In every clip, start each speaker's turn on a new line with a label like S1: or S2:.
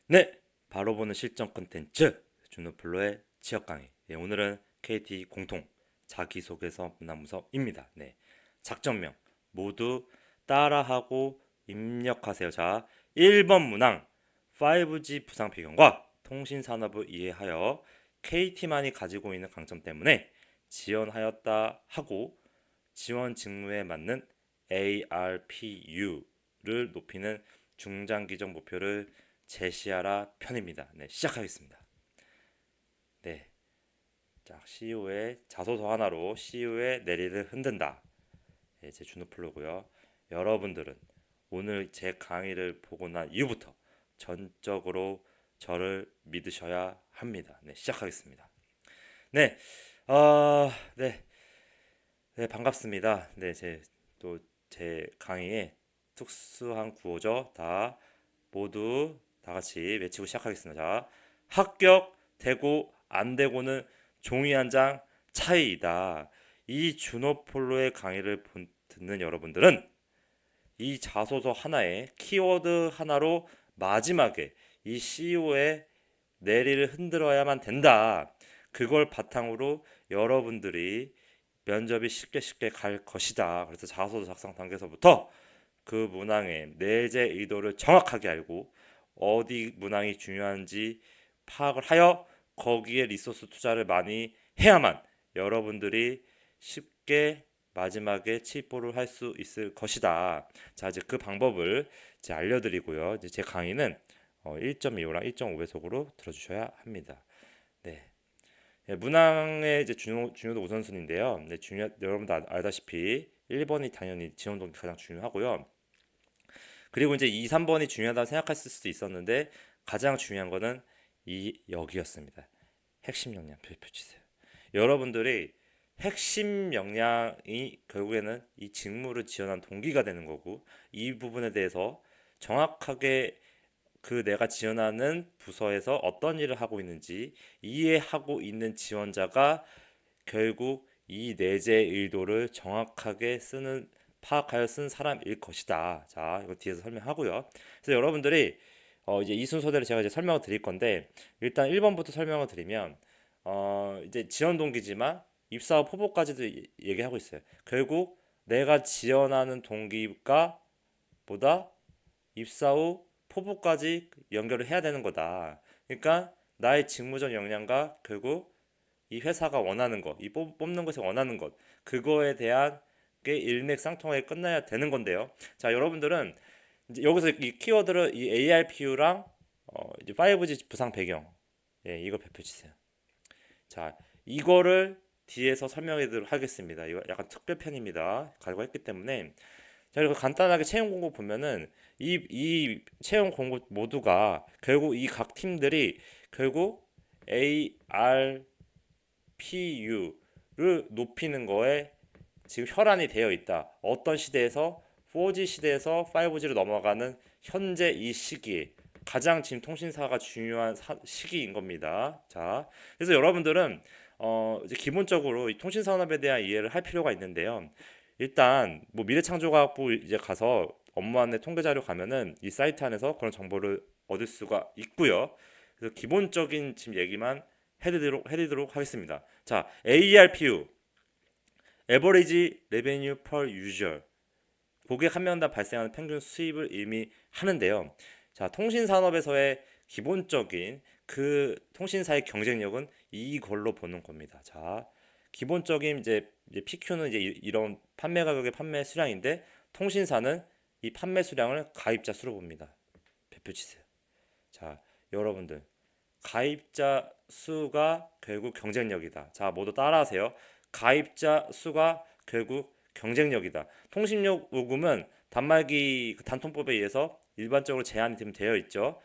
S1: 네, 바로 보는 실전 콘텐츠 준호플로의 지역 강의. 네, 오늘은 KT 공통 자기소개서 문화무섭입니다. 네, 작전명 모두 따라하고 입력하세요. 자, 1번 문항 5G 부상 배경과 통신 산업을 이해하여 KT만이 가지고 있는 강점 때문에 지원하였다 하고 지원 직무에 맞는 ARPU를 높이는 중장기적 목표를 제시하라 편입니다. 네, 시작하겠습니다. 네, 자, CEO의 자소서 하나로 CEO의 내리를 흔든다. 네, 제 준호플로고요. 여러분들은 오늘 제 강의를 보고 난 이후부터 전적으로 저를 믿으셔야 합니다. 네, 시작하겠습니다. 네, 네, 네, 반갑습니다. 네, 제 강의에 특수한 구호죠. 다 모두 다 같이 외치고 시작하겠습니다. 자, 합격되고 안 되고는 종이 한 장 차이이다. 이 준호폴로의 강의를 듣는 여러분들은 이 자소서 하나에 키워드 하나로 마지막에 이 CEO의 내리를 흔들어야만 된다. 그걸 바탕으로 여러분들이 면접이 쉽게 갈 것이다. 그래서 자소서 작성 단계에서부터 그 문항의 내재 의도를 정확하게 알고 어디 문항이 중요한지 파악을 하여 거기에 리소스 투자를 많이 해야만 여러분들이 쉽게 마지막에 치보를 할 수 있을 것이다. 자, 이제 그 방법을 이제 알려드리고요. 이제 제 강의는 1.25랑 1.5배속으로 들어주셔야 합니다. 네. 예, 문항의 이제 중요도 우선순위인데요. 네, 여러분도 알다시피 1번이 당연히 지원 동기 가장 중요하고요. 그리고 이제 2, 3번이 중요하다고 생각했을 수도 있었는데 가장 중요한 거는 여기였습니다. 핵심 역량 표치세요. 여러분들이 핵심 역량이 결국에는 이 직무를 지원한 동기가 되는 거고 이 부분에 대해서 정확하게 그 내가 지원하는 부서에서 어떤 일을 하고 있는지 이해하고 있는 지원자가 결국 이 내재 의도를 정확하게 파악하여 쓴 사람일 것이다. 자, 이거 뒤에서 설명하고요. 그래서 여러분들이 이제 이 순서대로 제가 이제 설명을 드릴 건데 일단 1번부터 설명을 드리면 이제 지원 동기지만 입사 후 포부까지도 얘기하고 있어요. 결국 내가 지원하는 동기가 보다 입사 후 포부까지 연결을 해야 되는 거다. 그러니까 나의 직무적 역량과 결국 이 회사가 원하는 것, 이 뽑는 것이 원하는 것, 그거에 대한 게 일맥상통하게 끝나야 되는 건데요. 자, 여러분들은 이제 여기서 이 키워드를 이 ARPU랑 이제 5G 부상 배경, 예, 이거 배표 주세요. 자, 이거를 뒤에서 설명해 드리도록 하겠습니다. 이거 약간 특별편입니다. 가지고 했기 때문에 자, 그리고 간단하게 채용 공고 보면은 이 채용 공고 모두가 결국 이 각 팀들이 결국 ARPU를 높이는 거에 지금 혈안이 되어 있다. 어떤 시대에서 4G 시대에서 5G로 넘어가는 현재 이 시기에 가장 지금 통신사가 중요한 시기인 겁니다. 자, 그래서 여러분들은 이제 기본적으로 이 통신 산업에 대한 이해를 할 필요가 있는데요. 일단 뭐 미래창조과학부 이제 가서 업무 안내 통계 자료 가면은 이 사이트 안에서 그런 정보를 얻을 수가 있고요. 그래서 기본적인 지금 얘기만 해드리도록 하겠습니다. 자, ARPU Average Revenue per User 고객 한 명당 발생하는 평균 수입을 의미하는데요. 자, 통신 산업에서의 기본적인 그 통신사의 경쟁력은 이걸로 보는 겁니다. 자, 기본적인 이제 PQ는 이제 이런 판매 가격의 판매 수량인데 통신사는 이 판매 수량을 가입자 수로 봅니다. 배표 치세요. 자, 여러분들 가입자 수가 결국 경쟁력이다. 자, 모두 따라하세요. 가입자 수가 결국 경쟁력이다. 통신력 요금은 단말기 단통법에 의해서 일반적으로 제한이 되어 있죠.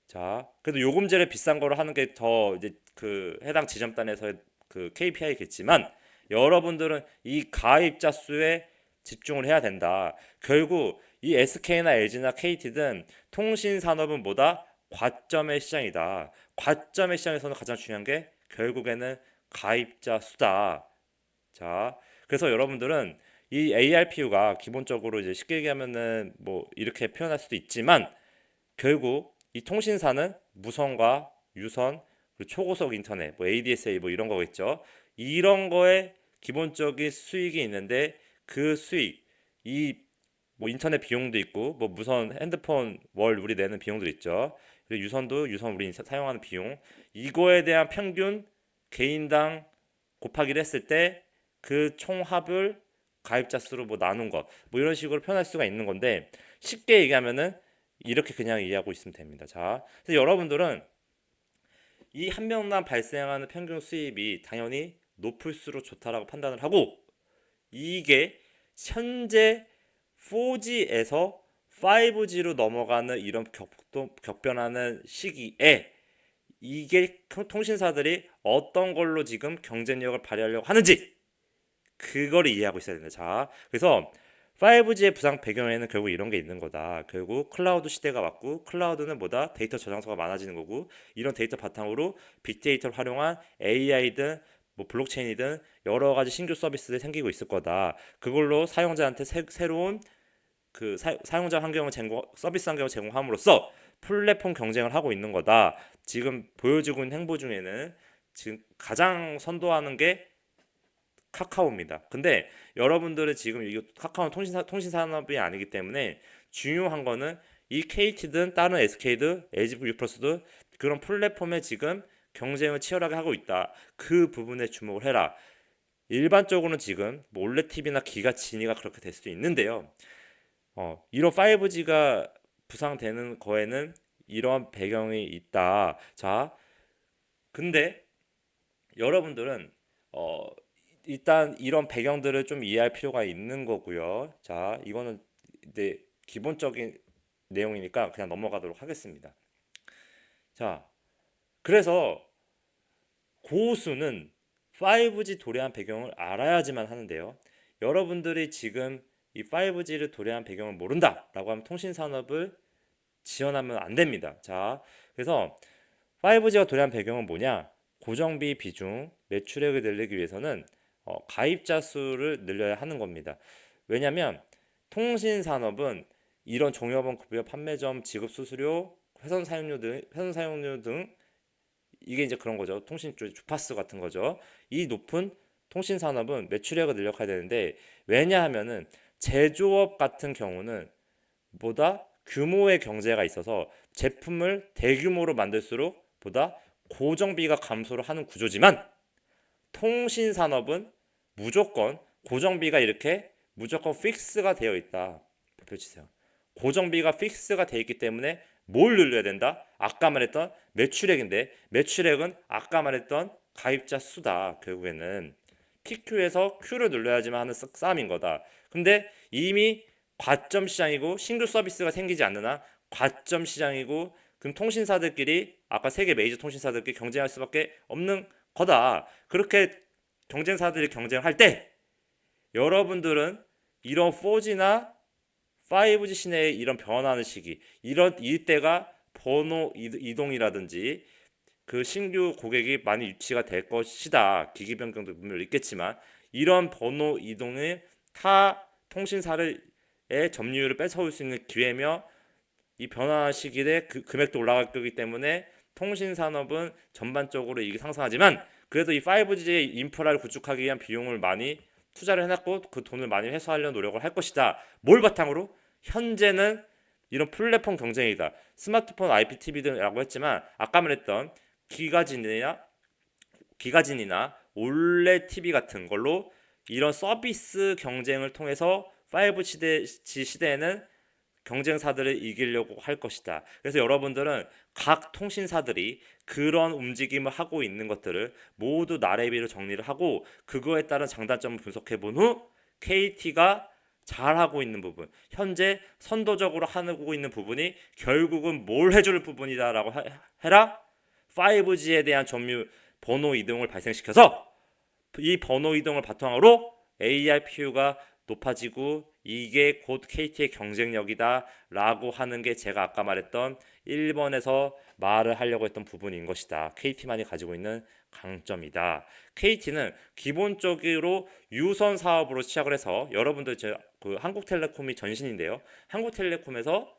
S1: 자, 그래도 요금제를 비싼 거로 하는 게 더 이제 그 해당 지점단에서의 그 KPI겠지만 여러분들은 이 가입자 수에 집중을 해야 된다. 결국 이 SK나 LG나 KT든 통신 산업은 뭐다? 과점의 시장이다. 과점의 시장에서는 가장 중요한 게 결국에는 가입자 수다. 자, 그래서 여러분들은 이 ARPU가 기본적으로 이제 쉽게 얘기하면은 뭐 이렇게 표현할 수도 있지만 결국 이 통신사는 무선과 유선, 그리고 초고속 인터넷, 뭐 ADSL 뭐 이런 거겠죠. 이런 거에 기본적인 수익이 있는데 그 수익, 이 뭐 인터넷 비용도 있고 뭐 무선 핸드폰 월 우리 내는 비용도 있죠. 그리고 유선도 유선 우리 사용하는 비용, 이거에 대한 평균 개인당 곱하기를 했을 때 그 총합을 가입자 수로 뭐 나눈 것, 뭐 이런 식으로 표현할 수가 있는 건데, 쉽게 얘기하면은 이렇게 그냥 이해하고 있으면 됩니다. 자, 그래서 여러분들은 이 한 명당 발생하는 평균 수입이 당연히 높을수록 좋다라고 판단을 하고, 이게 현재 4G에서 5G로 넘어가는 이런 격변하는 시기에 이게 통신사들이 어떤 걸로 지금 경쟁력을 발휘하려고 하는지, 그걸 이해하고 있어야 된다. 자, 그래서 5G의 부상 배경에는 결국 이런 게 있는 거다. 결국 클라우드 시대가 왔고, 클라우드는 뭐다? 데이터 저장소가 많아지는 거고, 이런 데이터 바탕으로 빅데이터를 활용한 AI든 뭐 블록체인이든 여러 가지 신규 서비스들이 생기고 있을 거다. 그걸로 사용자한테 새로운 그 사용자 환경을 서비스 환경을 제공함으로써 플랫폼 경쟁을 하고 있는 거다. 지금 보여지고 있는 행보 중에는 지금 가장 선도하는 게 카카오입니다. 근데 여러분들은 지금 이거 카카오는 통신산업이 아니기 때문에 중요한 거는 이 KT든 다른 SK든 LG U+도 그런 플랫폼에 지금 경쟁을 치열하게 하고 있다. 그 부분에 주목을 해라. 일반적으로는 지금 뭐 올레 TV나 기가 진이가 그렇게 될 수도 있는데요. 이런 5G가 부상되는 거에는 이런 배경이 있다. 자, 근데 여러분들은 어, 일단 이런 배경들을 좀 이해할 필요가 있는 거고요. 자, 이거는 이제 기본적인 내용이니까 그냥 넘어가도록 하겠습니다. 자, 그래서 고수는 5G 도래한 배경을 알아야지만 하는데요. 여러분들이 지금 이 5G를 도래한 배경을 모른다라고 하면 통신산업을 지원하면 안 됩니다. 자, 그래서 5G가 도래한 배경은 뭐냐? 고정비 비중, 매출액을 늘리기 위해서는 가입자 수를 늘려야 하는 겁니다. 왜냐하면 통신산업은 이런 종업원 급여 판매점 지급 수수료, 회선 사용료 등 이게 이제 그런 거죠. 통신 쪽 주파수 같은 거죠. 이 높은 통신 산업은 매출액을 늘려가야 되는데, 왜냐하면은 제조업 같은 경우는 보다 규모의 경제가 있어서 제품을 대규모로 만들수록 보다 고정비가 감소를 하는 구조지만, 통신 산업은 무조건 고정비가 이렇게 무조건 픽스가 되어 있다. 펼치세요. 고정비가 픽스가 되어 있기 때문에 뭘 늘려야 된다? 아까 말했던 매출액인데, 매출액은 아까 말했던 가입자 수다. 결국에는 PQ에서 Q를 늘려야지만 하는 싸움인 거다. 근데 이미 과점 시장이고 신규 서비스가 생기지 않는 한 과점 시장이고, 그럼 통신사들끼리 아까 세계 메이저 통신사들끼리 경쟁할 수밖에 없는 거다. 그렇게 경쟁사들이 경쟁할 때 여러분들은 이런 4G나 5G 시내의 이런 변화하는 시기, 이런 이때가 번호 이동이라든지 그 신규 고객이 많이 유치가 될 것이다. 기기 변경도 분명 있겠지만, 이런 번호 이동을 타 통신사의 점유율을 뺏어올 수 있는 기회며, 이 변화 시기에 금액도 올라갈 거기 때문에 통신 산업은 전반적으로 이게 상승하지만, 그래도 이 5G의 인프라를 구축하기 위한 비용을 많이 투자를 해놨고 그 돈을 많이 회수하려는 노력을 할 것이다. 뭘 바탕으로? 현재는 이런 플랫폼 경쟁이다. 스마트폰 IPTV라고 했지만 아까 말했던 기가진이나 올레 TV 같은 걸로 이런 서비스 경쟁을 통해서 5G 시대에는 경쟁사들을 이기려고 할 것이다. 그래서 여러분들은 각 통신사들이 그런 움직임을 하고 있는 것들을 모두 나래비로 정리를 하고, 그거에 따른 장단점을 분석해 본 후 KT가 잘하고 있는 부분, 현재 선도적으로 하고 있는 부분이 결국은 뭘 해줄 부분이다라고 해라. 5G에 대한 점유 번호 이동을 발생시켜서 이 번호 이동을 바탕으로 ARPU가 높아지고 이게 곧 KT의 경쟁력이다 라고 하는 게 제가 아까 말했던 1번에서 말을 하려고 했던 부분인 것이다. KT만이 가지고 있는 강점이다. KT는 기본적으로 유선 사업으로 시작을 해서, 여러분들 그 한국텔레콤이 전신인데요. 한국텔레콤에서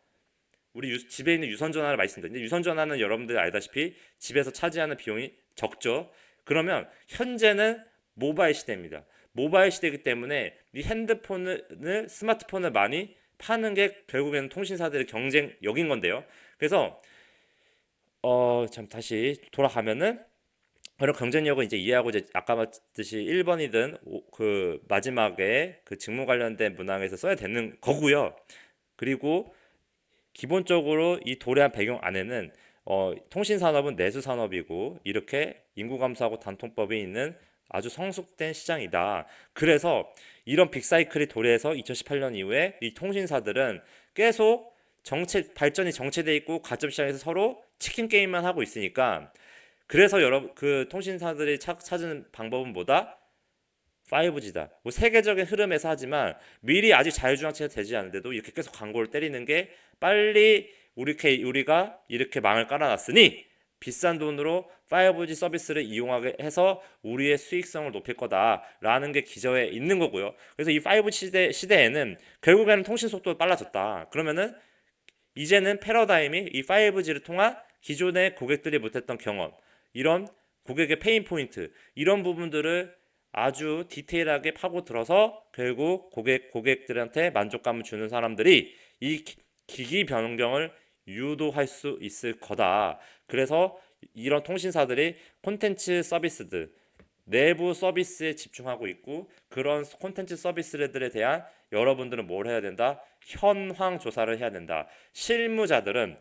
S1: 우리 집에 있는 유선 전화를 많이 씁니다. 근데 유선 전화는 여러분들 알다시피 집에서 차지하는 비용이 적죠. 그러면 현재는 모바일 시대입니다. 모바일 시대이기 때문에 이 핸드폰을 스마트폰을 많이 파는 게 결국에는 통신사들의 경쟁력인 건데요. 그래서 참 다시 돌아가면은 그런 경쟁력을 이제 이해하고 이제 아까 말했듯이 1번이든 그 마지막에 그 직무 관련된 문항에서 써야 되는 거고요. 그리고 기본적으로 이 도래한 배경 안에는 통신산업은 내수산업이고 이렇게 인구감소하고 단통법이 있는 아주 성숙된 시장이다. 그래서 이런 빅사이클이 도래해서 2018년 이후에 이 통신사들은 계속 발전이 정체돼 있고 가점 시장에서 서로 치킨 게임만 하고 있으니까 그래서 여러분 그 통신사들이 찾은 방법은 뭐다? 5G다. 뭐 세계적인 흐름에서 하지만 미리 아직 자율주행차가 되지 않는데도 이렇게 계속 광고를 때리는 게 빨리 우리가 이렇게 망을 깔아놨으니 비싼 돈으로 5G 서비스를 이용하게 해서 우리의 수익성을 높일 거다라는 게 기저에 있는 거고요. 그래서 이 5G 시대에는 결국에는 통신 속도가 빨라졌다. 그러면은 이제는 패러다임이 이 5G를 통한 기존의 고객들이 못했던 경험, 이런 고객의 페인 포인트, 이런 부분들을 아주 디테일하게 파고들어서 결국 고객들한테 만족감을 주는 사람들이 이 기기 변경을 유도할 수 있을 거다. 그래서 이런 통신사들이 콘텐츠 서비스들, 내부 서비스에 집중하고 있고 그런 콘텐츠 서비스들에 대한 여러분들은 뭘 해야 된다? 현황 조사를 해야 된다. 실무자들은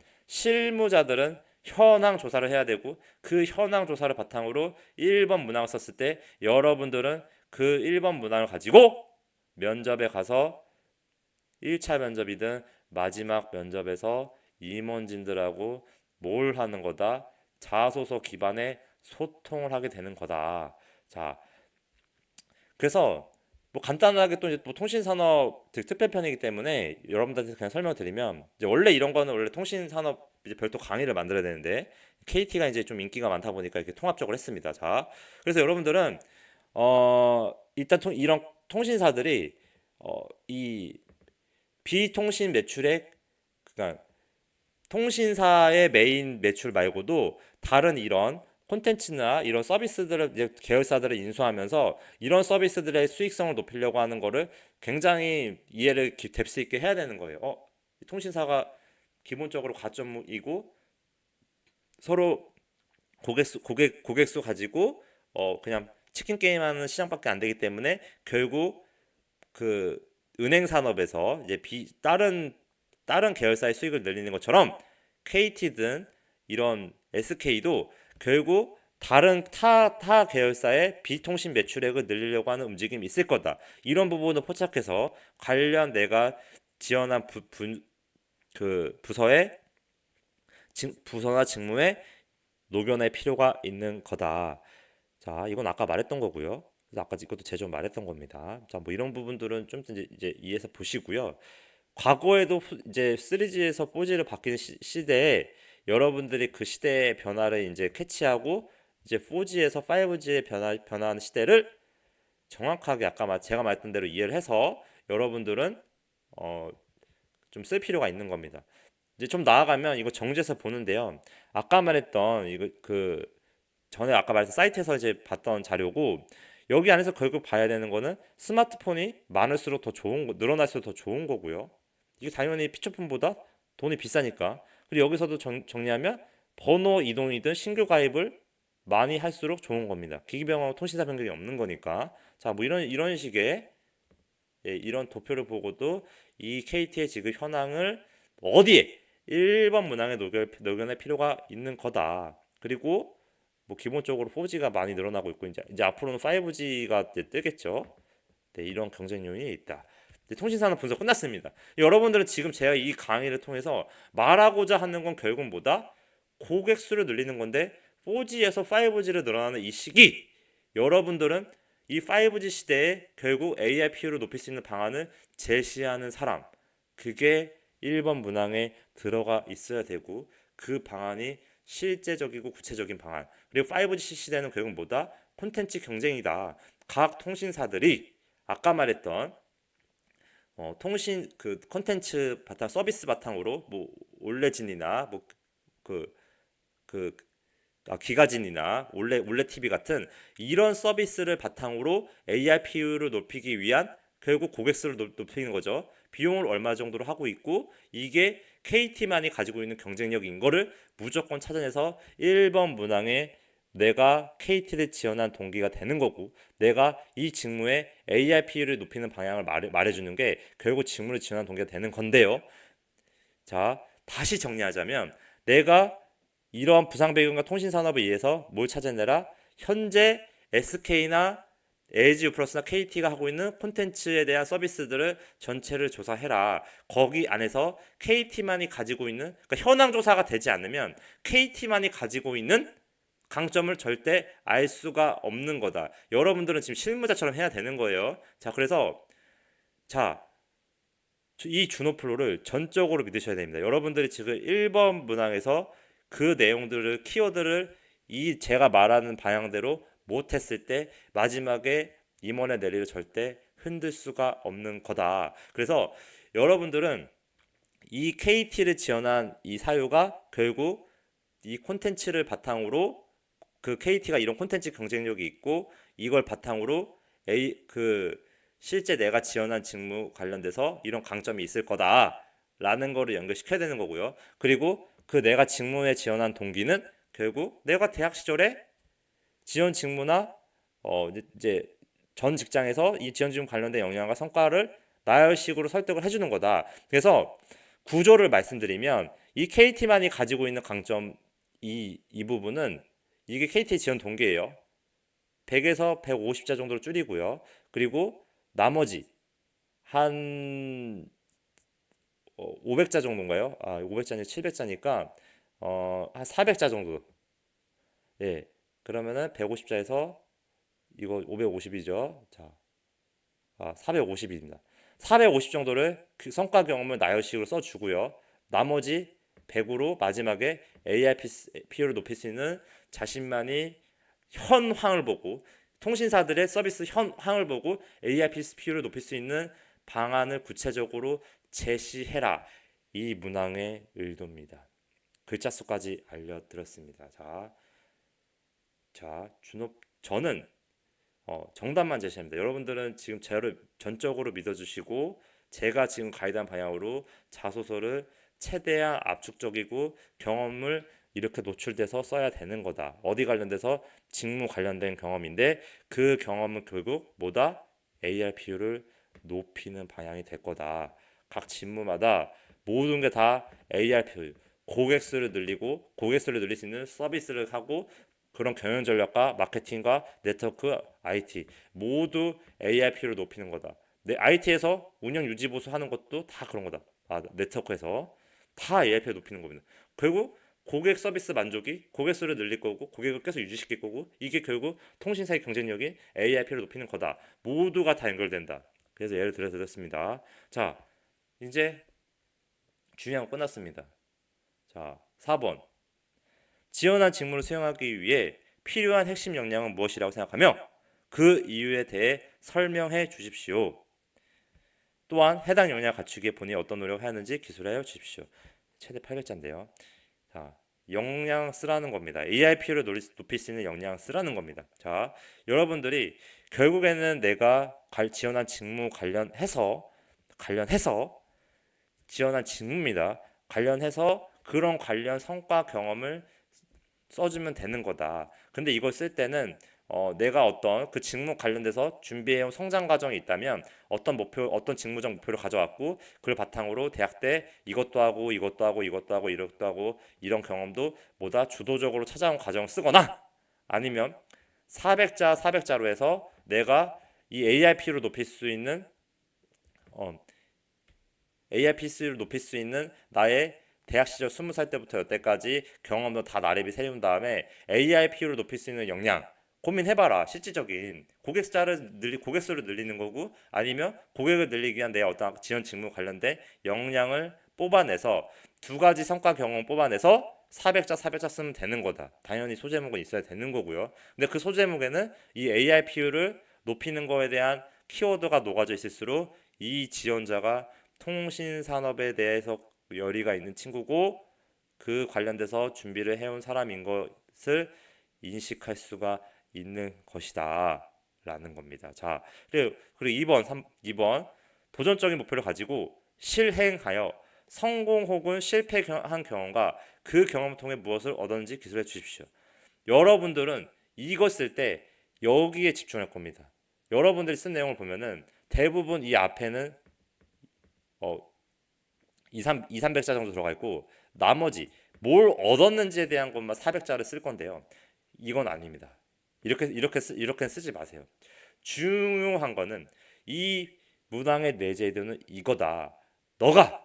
S1: 현황 조사를 해야 되고 그 현황 조사를 바탕으로 1번 문항을 썼을 때 여러분들은 그 1번 문항을 가지고 면접에 가서 1차 면접이든 마지막 면접에서 임원진들하고 뭘 하는 거다? 자소서 기반의 소통을 하게 되는 거다. 자, 그래서 뭐 간단하게 또 이제 뭐 통신산업 특별편이기 때문에 여러분들한테 그냥 설명을 드리면 이제 원래 이런 거는 원래 통신산업 이제 별도 강의를 만들어야 되는데 KT가 이제 좀 인기가 많다 보니까 이렇게 통합적으로 했습니다. 자, 그래서 여러분들은 일단 이런 통신사들이 이 비통신 매출액 그러니까 통신사의 메인 매출 말고도 다른 이런 콘텐츠나 이런 서비스들을 이제 계열사들을 인수하면서 이런 서비스들의 수익성을 높이려고 하는 거를 굉장히 이해를 뎁스 있게 해야 되는 거예요. 통신사가 기본적으로 가점이고 서로 고객수 가지고 그냥 치킨 게임하는 시장밖에 안 되기 때문에 결국 그 은행 산업에서 이제 다른 계열사의 수익을 늘리는 것처럼 KT든 이런 SK도 결국 다른 타 계열사의 비통신 매출액을 늘리려고 하는 움직임이 있을 거다. 이런 부분을 포착해서 관련 내가 지원한 부서나 직무에 녹여낼 필요가 있는 거다. 자, 이건 아까 말했던 거고요. 그래서 아까 이것도 제좀 말했던 겁니다. 자, 뭐 이런 부분들은 좀 이제 이해해서 보시고요. 과거에도 이제 3G에서 4G를 바뀌는 시대에 여러분들이 그 시대의 변화를 이제 캐치하고 이제 4G에서 5G에 변화하는 시대를 정확하게 아까 제가 말했던 대로 이해를 해서 여러분들은 좀 쓸 필요가 있는 겁니다. 이제 좀 나아가면 이거 정지해서 보는데요. 아까 말했던 이거 전에 아까 말했던 사이트에서 이제 봤던 자료고 여기 안에서 결국 봐야 되는 거는 스마트폰이 많을수록 더 늘어날수록 더 좋은 거고요. 이게 당연히 피처폰보다 돈이 비싸니까. 그리고 여기서도 정리하면 번호 이동이든 신규 가입을 많이 할수록 좋은 겁니다. 기기 변경하고 통신사 변경이 없는 거니까. 자, 뭐 이런 식의 이런 도표를 보고도 이 KT의 지금 현황을 어디에 1번 문항에 녹여낼 필요가 있는 거다. 그리고 뭐 기본적으로 4G가 많이 늘어나고 있고 이제 앞으로는 5G가 뜨겠죠. 네, 이런 경쟁 요인이 있다. 통신산업 분석 끝났습니다. 여러분들은 지금 제가 이 강의를 통해서 말하고자 하는 건 결국 뭐다? 고객 수를 늘리는 건데 4G에서 5G로 늘어나는 이 시기 여러분들은 이 5G 시대에 결국 ARPU를 높일 수 있는 방안을 제시하는 사람 그게 1번 문항에 들어가 있어야 되고 그 방안이 실제적이고 구체적인 방안 그리고 5G 시대는 결국 뭐다? 콘텐츠 경쟁이다. 각 통신사들이 아까 말했던 통신 그 컨텐츠 바탕 서비스 바탕으로 뭐 올레진이나 뭐그 기가진이나 올레 TV 같은 이런 서비스를 바탕으로 ARPU를 높이기 위한 결국 고객 수를 높이는 거죠. 비용을 얼마 정도로 하고 있고 이게 KT만이 가지고 있는 경쟁력인 거를 무조건 찾아내서 1번 문항에 내가 KT를 지원한 동기가 되는 거고 내가 이 직무에 ARPU를 높이는 방향을 말해주는 게 결국 직무를 지원한 동기가 되는 건데요. 자, 다시 정리하자면 내가 이러한 부상 배경과 통신 산업에 의해서 뭘 찾아내라? 현재 SK나 LG U+나 KT가 하고 있는 콘텐츠에 대한 서비스들을 전체를 조사해라. 거기 안에서 KT만이 가지고 있는 그러니까 현황 조사가 되지 않으면 KT만이 가지고 있는 강점을 절대 알 수가 없는 거다. 여러분들은 지금 실무자처럼 해야 되는 거예요. 자, 그래서 자, 이 준호플로를 전적으로 믿으셔야 됩니다. 여러분들이 지금 1번 문항에서 그 내용들을 키워드를 이 제가 말하는 방향대로 못했을 때 마지막에 임원의 내리를 절대 흔들 수가 없는 거다. 그래서 여러분들은 이 KT를 지원한 이 사유가 결국 이 콘텐츠를 바탕으로 그 KT가 이런 콘텐츠 경쟁력이 있고 이걸 바탕으로 실제 내가 지원한 직무 관련돼서 이런 강점이 있을 거다라는 거를 연결시켜야 되는 거고요. 그리고 그 내가 직무에 지원한 동기는 결국 내가 대학 시절에 지원 직무나 이제 전 직장에서 이 지원 직무 관련된 역량과 성과를 나열식으로 설득을 해주는 거다. 그래서 구조를 말씀드리면 이 KT만이 가지고 있는 강점 이 부분은 이게 KT 지원 동기예요. 100에서 150자 정도로 줄이고요. 그리고 나머지 한 500자 정도인가요? 500자 아니라 700자니까 한 400자 정도. 예. 그러면은 150자에서 이거 550이죠. 자, 450입니다. 450 정도를 그 성과 경험을 나열식으로 써주고요. 나머지 100으로 마지막에 ARPU를 높일 수 있는 자신만이 현황을 보고 통신사들의 서비스 현황을 보고 ARPU를 높일 수 있는 방안을 구체적으로 제시해라. 이 문항의 의도입니다. 글자 수까지 알려드렸습니다. 저는 정답만 제시합니다. 여러분들은 지금 저를 전적으로 믿어주시고 제가 지금 가이드한 방향으로 자소서를 최대한 압축적이고 경험을 이렇게 노출돼서 써야 되는 거다. 어디 관련돼서 직무 관련된 경험인데 그 경험은 결국 뭐다? ARPU를 높이는 방향이 될 거다. 각 직무마다 모든 게 다 ARPU, 고객 수를 늘리고 고객 수를 늘릴 수 있는 서비스를 하고 그런 경영 전략과 마케팅과 네트워크, IT 모두 ARPU를 높이는 거다. IT에서 운영 유지 보수 하는 것도 다 그런 거다. 네트워크에서 다 ARPU를 높이는 겁니다. 결국 고객 서비스 만족이 고객 수를 늘릴 거고 고객을 계속 유지시킬 거고 이게 결국 통신사의 경쟁력인 ARPU를 높이는 거다. 모두가 다 연결된다. 그래서 예를 들어 드렸습니다. 자, 이제 중요한 거 끝났습니다. 자, 4번. 지원한 직무를 수행하기 위해 필요한 핵심 역량은 무엇이라고 생각하며 그 이유에 대해 설명해 주십시오. 또한 해당 역량을 갖추기에 본인이 어떤 노력을 하는지 기술하여 주십시오. 최대 800자인데요. 자, 역량 쓰라는 겁니다. ARPU를 높일 수 있는 역량 쓰라는 겁니다. 자, 여러분들이 결국에는 내가 지원한 직무 관련해서 지원한 직무입니다. 관련해서 그런 관련 성과 경험을 써주면 되는 거다. 근데 이걸 쓸 때는 내가 어떤 그 직무 관련돼서 준비해온 성장 과정이 있다면 어떤 직무적 목표를 가져왔고 그걸 바탕으로 대학 때 이것도 하고 이것도 하고 이것도 하고 이것도 하고 이런 경험도 뭐다 주도적으로 찾아온 과정을 쓰거나 아니면 400자로 해서 내가 이 ARP를 높일 수 있는 ARPC를 높일 수 있는 나의 대학 시절 20살 때부터 여태까지 경험도 다 나래비 세운 다음에 ARPU를 높일 수 있는 역량 고민해봐라. 실질적인 고객 수를 늘리는 거고 아니면 고객을 늘리기 위한 내 어떤 지원 직무 관련된 역량을 뽑아내서 두 가지 성과 경험 뽑아내서 400자 쓰면 되는 거다. 당연히 소제목은 있어야 되는 거고요. 근데 그 소제목에는 이 ARPU를 높이는 거에 대한 키워드가 녹아져 있을수록 이 지원자가 통신산업에 대해서 열의가 있는 친구고 그 관련돼서 준비를 해온 사람인 것을 인식할 수가 있는 것이다 라는 겁니다. 자, 그리고 2번 도전적인 목표를 가지고 실행하여 성공 혹은 실패한 경험과 그 경험을 통해 무엇을 얻었는지 기술해 주십시오. 여러분들은 이거 쓸 때 여기에 집중할 겁니다. 여러분들이 쓴 내용을 보면은 대부분 이 앞에는 300자 정도 들어가 있고 나머지 뭘 얻었는지에 대한 것만 400자를 쓸 건데요. 이건 아닙니다. 이렇게 쓰지 마세요. 중요한 거는 이 문항의 내재되는 이거다. 너가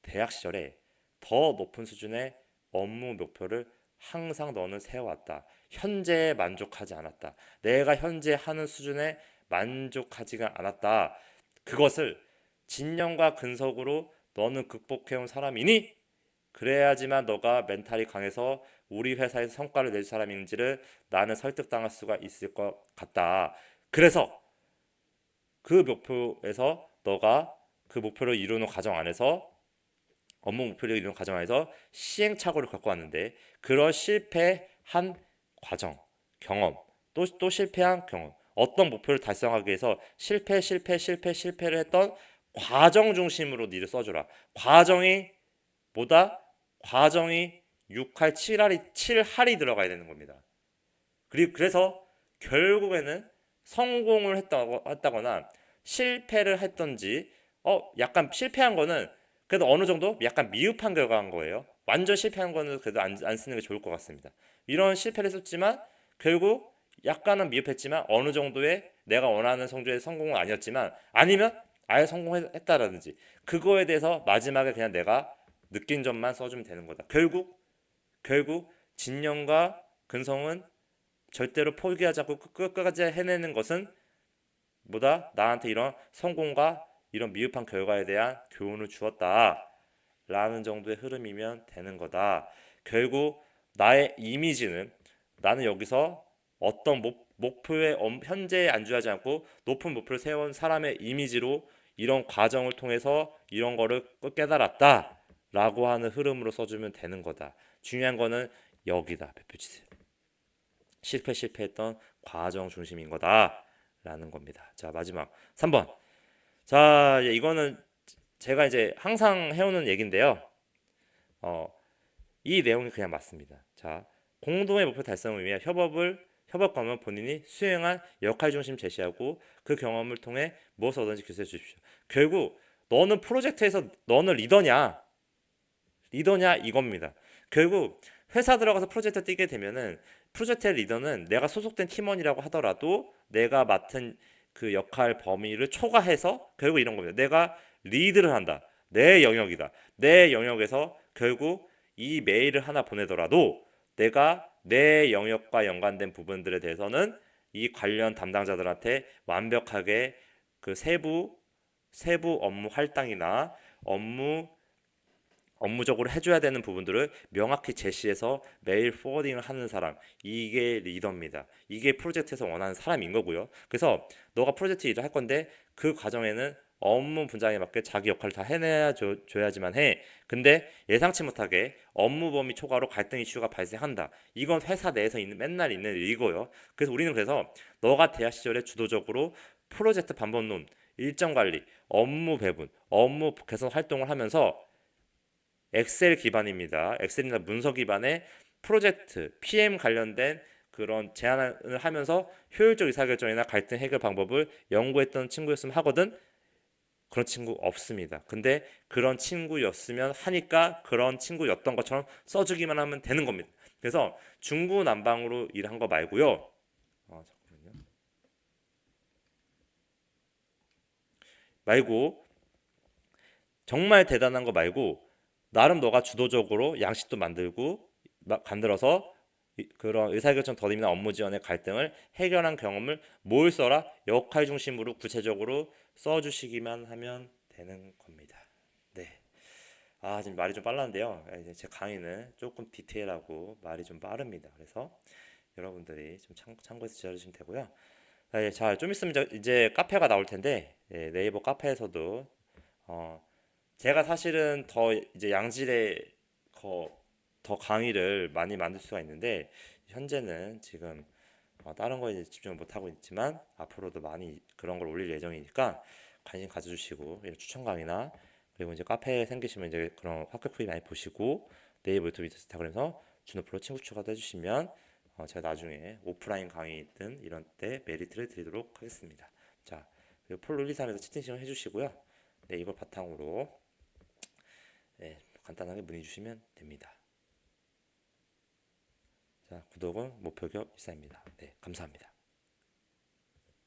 S1: 대학 시절에 더 높은 수준의 업무 목표를 항상 너는 세워왔다. 현재에 만족하지 않았다. 내가 현재 하는 수준에 만족하지가 않았다. 그것을 진념과 근석으로 너는 극복해온 사람이니 그래야지만 너가 멘탈이 강해서 우리 회사에서 성과를 낼 사람인지를 나는 설득당할 수가 있을 것 같다. 그래서 그 목표에서 너가 그 목표를 이루는 과정 안에서 업무 목표를 이루는 과정 안에서 시행착오를 겪고 왔는데 그런 실패한 과정, 경험, 또 실패한 경험 어떤 목표를 달성하기 위해서 실패를 했던 과정 중심으로 니를 써주라. 과정이 뭐다? 과정이 6할 7할이 들어가야 되는 겁니다. 그래서 결국에는 성공을 했다거나 실패를 했던지 약간 실패한 거는 그래도 어느 정도 약간 미흡한 결과인 거예요. 완전 실패한 거는 그래도 안 쓰는 게 좋을 것 같습니다. 이런 실패를 했었지만 결국 약간은 미흡했지만 어느 정도의 내가 원하는 성적의 성공은 아니었지만 아니면 아예 성공했다라든지 그거에 대해서 마지막에 그냥 내가 느낀 점만 써주면 되는 거다. 결국 진영과 근성은 절대로 포기하지 않고 끝까지 해내는 것은 뭐다? 나한테 이런 성공과 이런 미흡한 결과에 대한 교훈을 주었다 라는 정도의 흐름이면 되는 거다. 결국 나의 이미지는 나는 여기서 어떤 목표에 현재에 안주하지 않고 높은 목표를 세운 사람의 이미지로 이런 과정을 통해서 이런 거를 깨달았다 라고 하는 흐름으로 써주면 되는 거다. 중요한 거는 여기다. 표치세요. 실패했던 과정 중심인 거다라는 겁니다. 자, 마지막 3번. 자, 이거는 제가 이제 항상 해오는 얘긴데요. 이 내용이 그냥 맞습니다. 자, 공동의 목표 달성을 위해 협업 과목 본인이 수행한 역할 중심 제시하고 그 경험을 통해 무엇을 얻었는지 교수해 주십시오. 결국 너는 프로젝트에서 너는 리더냐 이겁니다. 결국 회사 들어가서 프로젝트 뛰게 되면은 프로젝트의 리더는 내가 소속된 팀원이라고 하더라도 내가 맡은 그 역할 범위를 초과해서 결국 이런 겁니다. 내가 리드를 한다. 내 영역이다. 내 영역에서 결국 이 메일을 하나 보내더라도 내가 내 영역과 연관된 부분들에 대해서는 이 관련 담당자들한테 완벽하게 그 세부 업무 할당이나 업무적으로 해줘야 되는 부분들을 명확히 제시해서 메일 포워딩을 하는 사람, 이게 리더입니다. 이게 프로젝트에서 원하는 사람인 거고요. 그래서 너가 프로젝트 일을 할 건데 그 과정에는 업무 분장에 맞게 자기 역할을 다 해내야 줘야지만 해. 근데 예상치 못하게 업무 범위 초과로 갈등 이슈가 발생한다. 이건 회사 내에서 맨날 있는 일이고요. 그래서 우리는 너가 대학 시절에 주도적으로 프로젝트 반복론, 일정 관리, 업무 배분, 업무 개선 활동을 하면서 엑셀 기반입니다. 엑셀이나 문서 기반의 프로젝트, PM 관련된 그런 제안을 하면서 효율적 의사결정이나 갈등 해결 방법을 연구했던 친구였으면 하거든. 그런 친구 없습니다. 근데 그런 친구였으면 하니까 그런 친구였던 것처럼 써주기만 하면 되는 겁니다. 그래서 중구난방으로 일한 거 말고요. 잠깐만요. 말고 정말 대단한 거 말고 나름 너가 주도적으로 양식도 만들어서 그런 의사결정 더듬이나 업무 지원의 갈등을 해결한 경험을 뭘 써라? 역할 중심으로 구체적으로 써주시기만 하면 되는 겁니다. 네. 지금 말이 좀 빨랐는데요. 이제 제 강의는 조금 디테일하고 말이 좀 빠릅니다. 그래서 여러분들이 좀 참고해서 지어주시면 되고요. 네, 자, 좀 있으면 이제 카페가 나올 텐데, 예, 네이버 카페에서도, 어, 제가 사실은 더 이제 양질의 더 강의를 많이 만들 수가 있는데, 현재는 지금 다른 거에 이제 집중을 못 하고 있지만, 앞으로도 많이 그런 걸 올릴 예정이니까 관심 가져주시고, 이런 추천 강의나, 그리고 이제 카페 생기시면 이제 그런 학교 후기 많이 보시고, 네이버 유튜브 인스타그램에서 준호프로 친구 추가도 해주시면 제가 나중에 오프라인 강의든 이런 때 메리트를 드리도록 하겠습니다. 자, 그리고 폴123에서 채팅 시청 해주시고요. 네, 이걸 바탕으로 네, 간단하게 문의 주시면 됩니다. 자, 구독은 목표격 14입니다. 네, 감사합니다.